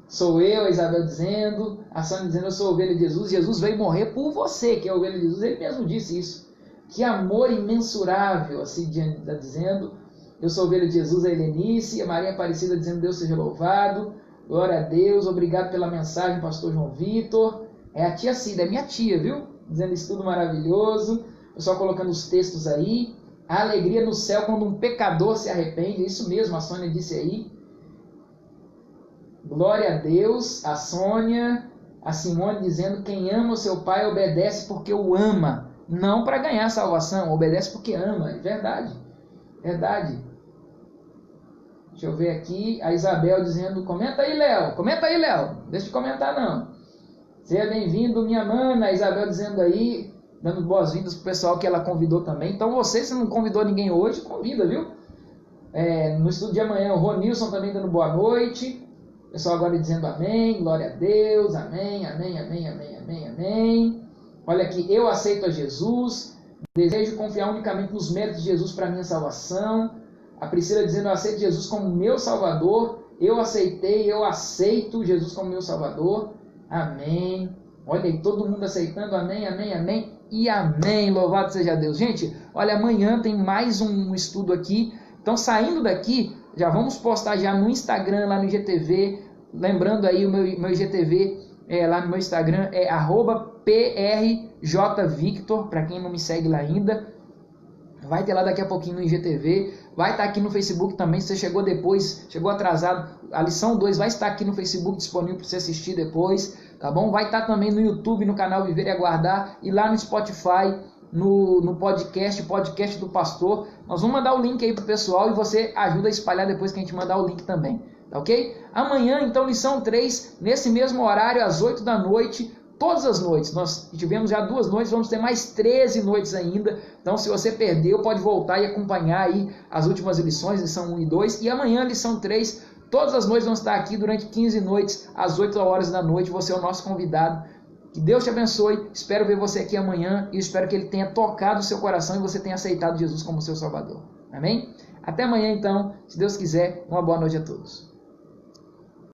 Sou eu, a Isabel dizendo. A Sônia dizendo, eu sou ovelha de Jesus. Jesus veio morrer por você, que é ovelha de Jesus. Ele mesmo disse isso. Que amor imensurável, a Cidiane está dizendo. Eu sou ovelha de Jesus, a Helenice. A Maria Aparecida dizendo, Deus seja louvado. Glória a Deus, obrigado pela mensagem, pastor João Vitor. É a tia Cida, é minha tia, viu? Dizendo isso tudo maravilhoso. O pessoal colocando os textos aí. A alegria no céu quando um pecador se arrepende. Isso mesmo, a Sônia disse aí. Glória a Deus. A Sônia, a Simone dizendo, quem ama o seu pai obedece porque o ama. Não para ganhar salvação, obedece porque ama. É verdade, verdade. Deixa eu ver aqui, a Isabel dizendo, comenta aí, Léo, deixa de comentar não. Seja bem-vindo, minha mana, a Isabel dizendo aí, dando boas-vindas pro pessoal que ela convidou também. Então você, se não convidou ninguém hoje, convida, viu? No estudo de amanhã, o Ronilson também dando boa noite. O pessoal agora dizendo amém, glória a Deus, amém, amém, amém, amém, amém, amém. Olha aqui, eu aceito a Jesus, desejo confiar unicamente nos méritos de Jesus para minha salvação. A Priscila dizendo, eu aceito Jesus como meu Salvador. Eu aceitei, eu aceito Jesus como meu Salvador. Amém. Olha aí, todo mundo aceitando. Amém, amém, amém. E amém. Louvado seja Deus. Gente, olha, amanhã tem mais um estudo aqui. Então, saindo daqui, já vamos postar já no Instagram, lá no IGTV. Lembrando aí, o meu IGTV lá no meu Instagram é @PRJVictor, para quem não me segue lá ainda. Vai ter lá daqui a pouquinho no IGTV. Vai estar aqui no Facebook também, se você chegou depois, chegou atrasado, a lição 2 vai estar aqui no Facebook disponível para você assistir depois, tá bom? Vai estar também no YouTube, no canal Viver e Aguardar, e lá no Spotify, no podcast do pastor. Nós vamos mandar o link aí pro pessoal e você ajuda a espalhar depois que a gente mandar o link também, tá ok? Amanhã, então, lição 3, nesse mesmo horário, às 8 da noite, todas as noites. Nós tivemos já 2 noites, vamos ter mais 13 noites ainda. Então, se você perdeu, pode voltar e acompanhar aí as últimas lições, lição 1 e 2. E amanhã, lição 3, todas as noites vamos estar aqui durante 15 noites, às 8 horas da noite. Você é o nosso convidado. Que Deus te abençoe. Espero ver você aqui amanhã e espero que Ele tenha tocado o seu coração e você tenha aceitado Jesus como seu Salvador. Amém? Até amanhã, então. Se Deus quiser, uma boa noite a todos.